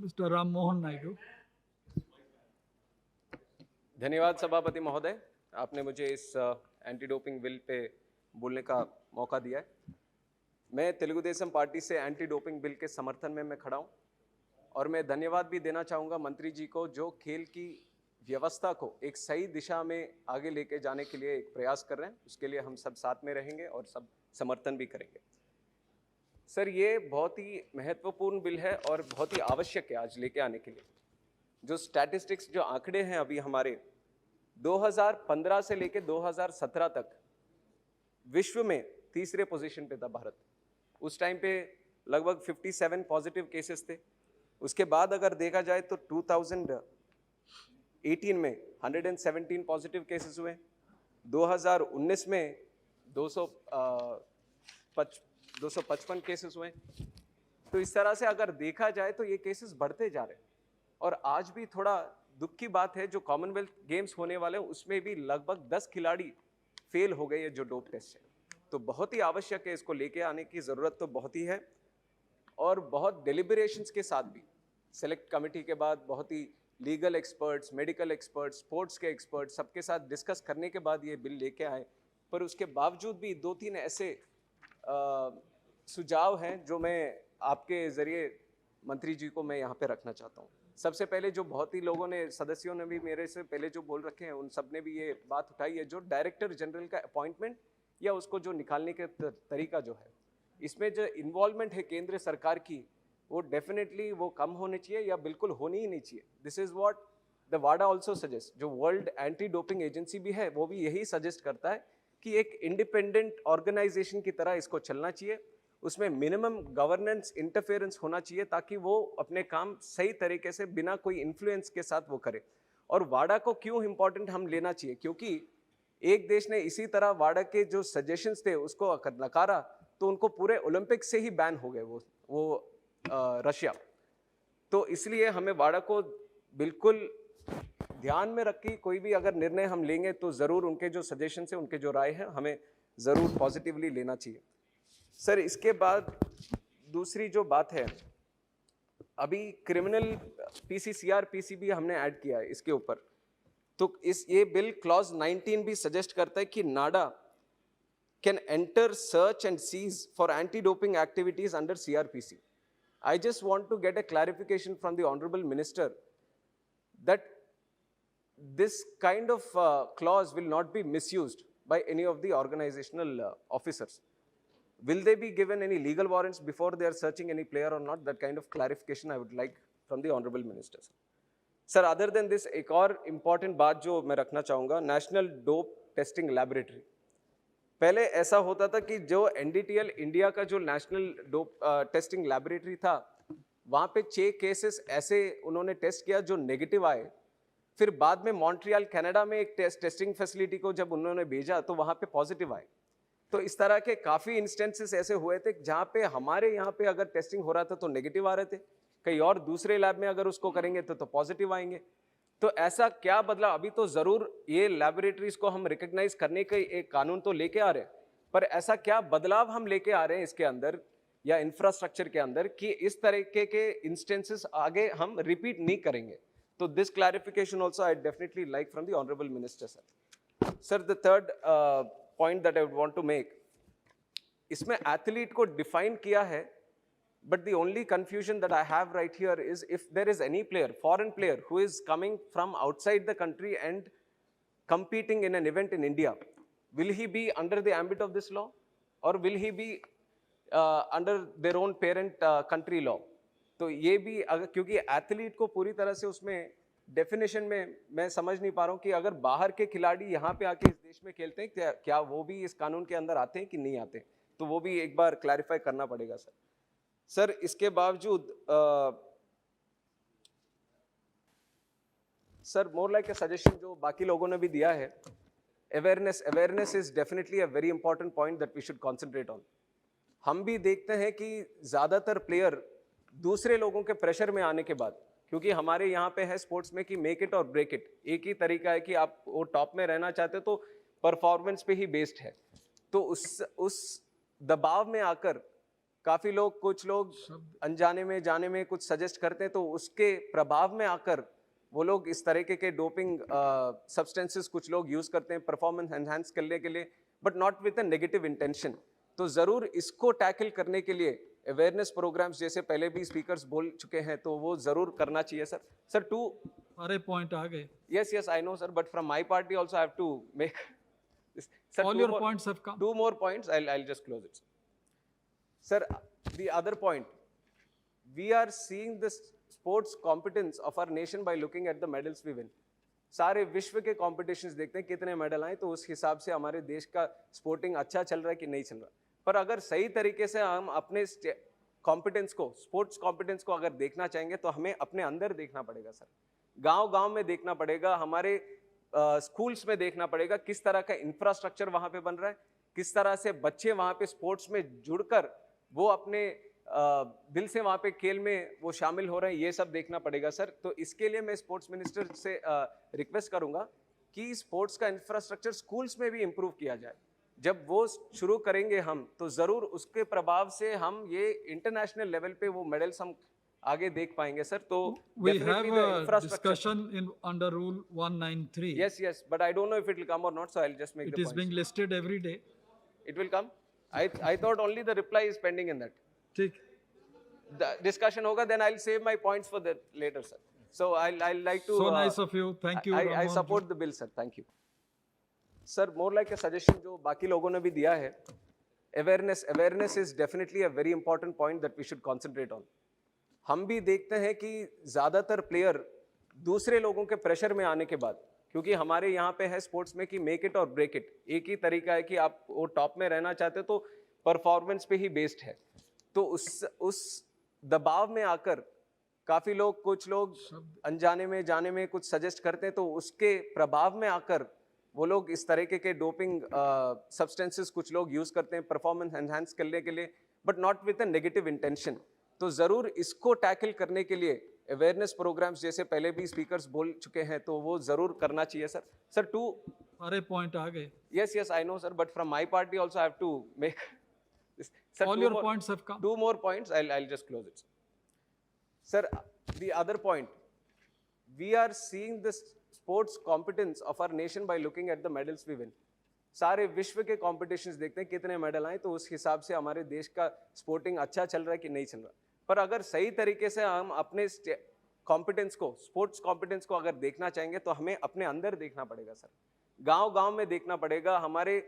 Mr. Ram Mohan Naidu. धन्यवाद सभापति महोदय, आपने मुझे इस एंटी डोपिंग बिल पे बोलने का मौका दिया है। मैं तेलुगु देशम पार्टी से एंटी डोपिंग बिल के समर्थन में मैं खड़ा हूँ और मैं धन्यवाद भी देना चाहूँगा मंत्री जी को, जो खेल की व्यवस्था को एक सही दिशा में आगे लेके जाने के लिए एक प्रयास कर रहे हैं। उसके लिए हम सब साथ में रहेंगे और सब समर्थन भी करेंगे। सर, ये बहुत ही महत्वपूर्ण बिल है और बहुत ही आवश्यक है आज लेके आने के लिए। जो स्टैटिस्टिक्स, जो आंकड़े हैं अभी हमारे 2015 से लेके 2017 तक विश्व में तीसरे पोजीशन पे था भारत। उस टाइम पे लगभग 57 पॉजिटिव केसेस थे। उसके बाद अगर देखा जाए तो 2018 में 117 पॉजिटिव केसेस हुए, 2019 में 255 केसेस हुए। तो इस तरह से अगर देखा जाए तो ये केसेस बढ़ते जा रहे हैं। और आज भी थोड़ा दुख की बात है, जो कॉमनवेल्थ गेम्स होने वाले हैं उसमें भी लगभग 10 खिलाड़ी फेल हो गए हैं जो डोप टेस्ट है। तो बहुत ही आवश्यक है, इसको लेके आने की ज़रूरत तो बहुत ही है। और बहुत डेलिब्रेशंस के साथ भी सेलेक्ट कमेटी के बाद बहुत ही legal experts, medical experts, sports के एक्सपर्ट्स सबके साथ डिस्कस करने के बाद ये बिल लेके आए। पर उसके बावजूद भी 2-3 ऐसे सुझाव हैं जो मैं आपके ज़रिए मंत्री जी को मैं यहाँ पे रखना चाहता हूँ। सबसे पहले, जो बहुत ही लोगों ने, सदस्यों ने भी मेरे से पहले जो बोल रखे हैं, उन सब ने भी ये बात उठाई है, जो डायरेक्टर जनरल का अपॉइंटमेंट या उसको जो निकालने के तरीका जो है, इसमें जो इन्वॉल्वमेंट है केंद्र सरकार की, वो डेफिनेटली वो कम होनी चाहिए या बिल्कुल होनी ही नहीं चाहिए। This is what the Wada also suggest. जो वर्ल्ड एंटी डोपिंग एजेंसी भी है वो भी यही सजेस्ट करता है कि एक इंडिपेंडेंट ऑर्गेनाइजेशन की तरह इसको चलना चाहिए। उसमें मिनिमम गवर्नेंस इंटरफेरेंस होना चाहिए ताकि वो अपने काम सही तरीके से बिना कोई इन्फ्लुएंस के साथ वो करे। और वाडा को क्यों इम्पोर्टेंट हम लेना चाहिए, क्योंकि एक देश ने इसी तरह वाडा के जो सजेशंस थे उसको नकारा तो उनको पूरे ओलंपिक से ही बैन हो गए वो रशिया। तो इसलिए हमें वाडा को बिल्कुल ध्यान में रख के कोई भी अगर निर्णय हम लेंगे तो ज़रूर उनके जो सजेशन है, उनके जो राय है, हमें ज़रूर पॉजिटिवली लेना चाहिए। सर, इसके बाद दूसरी जो बात है, अभी क्रिमिनल पीसीसीआर पीसीबी हमने ऐड किया है इसके ऊपर। तो ये बिल क्लॉज 19 भी सजेस्ट करता है कि NADA can enter search and seize for anti doping activities under CrPC. I just want to get a clarification from the Honorable Minister that this kind of clause will not be misused by any of the organizational officers. Will they be given any legal warrants before they are searching any player or not? That kind of clarification I would like from the Honorable Minister. Sir, other than this, एक और important बात जो मैं रखना चाहूँगा, National Dope Testing Laboratory. पहले ऐसा होता था कि जो NDTL इंडिया का जो नेशनल डोप टेस्टिंग लैबोरेटरी था, वहाँ पे 6 केसेस ऐसे उन्होंने टेस्ट किया जो नेगेटिव आए। फिर बाद में मॉन्ट्रियल कनाडा में एक टेस्टिंग फैसिलिटी को जब उन्होंने भेजा तो वहाँ पे पॉजिटिव आए। तो इस तरह के काफ़ी इंस्टेंसेस ऐसे हुए थे जहाँ पे हमारे यहाँ पे अगर टेस्टिंग हो रहा था तो नेगेटिव आ रहे थे, कहीं और दूसरे लैब में अगर उसको करेंगे तो पॉजिटिव आएंगे। तो ऐसा क्या बदला? अभी तो ज़रूर ये लैबोरेटरीज को हम रिकग्नाइज करने का एक कानून तो लेके आ रहे हैं, पर ऐसा क्या बदलाव हम लेके आ रहे हैं इसके अंदर या इंफ्रास्ट्रक्चर के अंदर कि इस तरीके के इंस्टेंसेस आगे हम रिपीट नहीं करेंगे? तो this clarification also I definitely like from the honourable minister sir. Sir, the third point that I would want to make, इसमें एथलीट को डिफाइन किया है, but the only confusion that I have right here is if there is any player, foreign player, who is coming from outside the country and competing in an event in India, will he be under the ambit of this law or will he be under their own parent country law? तो ये भी अगर, क्योंकि athlete को पूरी तरह से उसमें डेफिनेशन में मैं समझ नहीं पा रहा हूँ कि अगर बाहर के खिलाड़ी यहाँ पे आके इस देश में खेलते हैं क्या वो भी इस कानून के अंदर आते हैं कि नहीं आते? तो वो भी एक बार क्लैरिफाई करना पड़ेगा सर। सर, इसके बावजूद sir, more like a suggestion जो बाकी लोगों ने भी दिया है, awareness is definitely a very important point that we should concentrate on. हम भी देखते हैं कि ज़्यादातर प्लेयर दूसरे लोगों के प्रेशर में आने के बाद, क्योंकि हमारे यहाँ पे है स्पोर्ट्स में कि मेक इट और ब्रेक इट, एक ही तरीका है कि आप वो टॉप में रहना चाहते तो परफॉर्मेंस पे ही बेस्ड है। तो उस दबाव में आकर काफी लोग कुछ लोग अनजाने में जाने में कुछ सजेस्ट करते हैं तो उसके प्रभाव में आकर वो लोग इस तरीके के डोपिंग सब्सटेंसेस कुछ लोग यूज करते हैं परफॉर्मेंस एनहांस करने के लिए, but not with a negative intention. तो जरूर इसको टैकल करने के लिए अवेयरनेस प्रोग्राम्स जैसे पहले भी स्पीकर्स बोल चुके हैं तो वो जरूर करना चाहिए सर। सर टू सारे पॉइंट आ गए। yes yes I know sir, but from my party also I have to make this. Sir, All your points have come. Two more points, I'll just close it, sir. The other point, we are seeing this sports competence of our nation by looking at the medals we win. सारे विश्व के competitions देखते हैं कितने medal आए तो उस हिसाब से हमारे देश का स्पोर्टिंग अच्छा चल रहा है कि नहीं चल रहा। पर अगर सही तरीके से हम अपने कॉम्पिटेंस को, स्पोर्ट्स कॉम्पिटेंस को अगर देखना चाहेंगे तो हमें अपने अंदर देखना पड़ेगा सर। गांव-गांव में देखना पड़ेगा, हमारे स्कूल्स में देखना पड़ेगा किस तरह का इंफ्रास्ट्रक्चर वहां पे बन रहा है, किस तरह से बच्चे वहां पे स्पोर्ट्स में जुड़कर वो अपने दिल से वहां पे खेल में वो शामिल हो रहे हैं, ये सब देखना पड़ेगा सर। तो इसके लिए मैं स्पोर्ट्स मिनिस्टर से रिक्वेस्ट करूंगा कि स्पोर्ट्स का इंफ्रास्ट्रक्चर स्कूल्स में भी इम्प्रूव किया जाए। जब वो शुरू करेंगे हम तो जरूर उसके प्रभाव से हम ये इंटरनेशनल लेवल पे वो मेडल्स हम आगे देख पाएंगे सर। तो we have a discussion in under rule 193. yes but I don't know if it will come or not, so I'll just make it the is points. being listed every day. It will come. I thought only the reply is pending in that. ठीक, The discussion hoga, then I'll save my points for the later sir. So I'll like to so nice of you. Thank you. I Ramon. support the bill sir. Thank you sir. More like a suggestion जो बाकी लोगों ने भी दिया है, awareness is definitely a very important point that we should concentrate on. हम भी देखते हैं कि ज़्यादातर प्लेयर दूसरे लोगों के प्रेशर में आने के बाद, क्योंकि हमारे यहाँ पे है स्पोर्ट्स में कि मेक इट और ब्रेक इट, एक ही तरीका है कि आप वो टॉप में रहना चाहते हो तो परफॉर्मेंस पे ही बेस्ड है। तो उस दबाव में आकर काफ़ी लोग कुछ लोग अनजाने में जाने में कुछ सजेस्ट करते हैं तो उसके प्रभाव में आकर वो लोग इस तरीके के डोपिंग सब्सटेंसेस कुछ लोग यूज़ करते हैं परफॉर्मेंस एनहांस करने के लिए, but not with a negative intention. तो जरूर इसको टैकल करने के लिए अवेयरनेस प्रोग्राम्स जैसे पहले भी स्पीकर्स बोल चुके हैं तो वो जरूर करना चाहिए सर। सर टू सारे पॉइंट आ गए। yes I know sir, but from my party also I have to make this. Sir, all your points have come. Two more points, I'll just close it, sir. The other point, we are seeing this sports competence of our nation by looking at the medals we win. सारे विश्व के competitions देखते हैं कितने medal आए तो उस हिसाब से हमारे देश का स्पोर्टिंग अच्छा चल रहा है कि नहीं चल रहा। पर अगर सही तरीके से हम अपने कॉम्पिटेंस को, स्पोर्ट्स कॉम्पिटेंस को अगर देखना चाहेंगे तो हमें अपने अंदर देखना पड़ेगा सर। गांव-गांव में देखना पड़ेगा, हमारे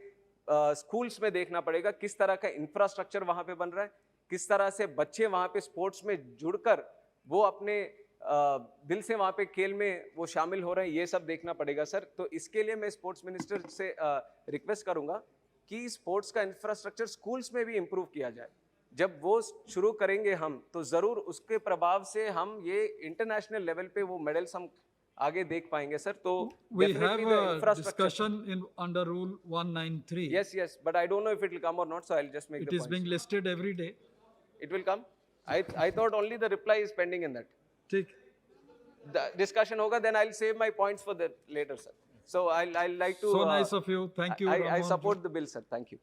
स्कूल्स में देखना पड़ेगा किस तरह का इंफ्रास्ट्रक्चर वहां पे बन रहा है, किस तरह से बच्चे वहां पे स्पोर्ट्स में जुड़कर वो अपने दिल से वहां पे खेल में वो शामिल हो रहे हैं, ये सब देखना पड़ेगा सर। तो इसके लिए मैं स्पोर्ट्स मिनिस्टर से रिक्वेस्ट करूंगा कि स्पोर्ट्स का इंफ्रास्ट्रक्चर स्कूल्स में भी इम्प्रूव किया जाए। जब वो शुरू करेंगे हम तो जरूर उसके प्रभाव से हम ये इंटरनेशनल लेवल पे वो मेडल्स हम आगे देख पाएंगे सर। तो we have a discussion in under rule 193. yes but I don't know if it will come or not, so I'll just make it the is points. being listed every day. It will come. I thought only the reply is pending in that. ठीक, The discussion hoga, then I'll save my points for the later sir. So I'll like to so nice of you. Thank you. I Ramon. support the bill sir. Thank you.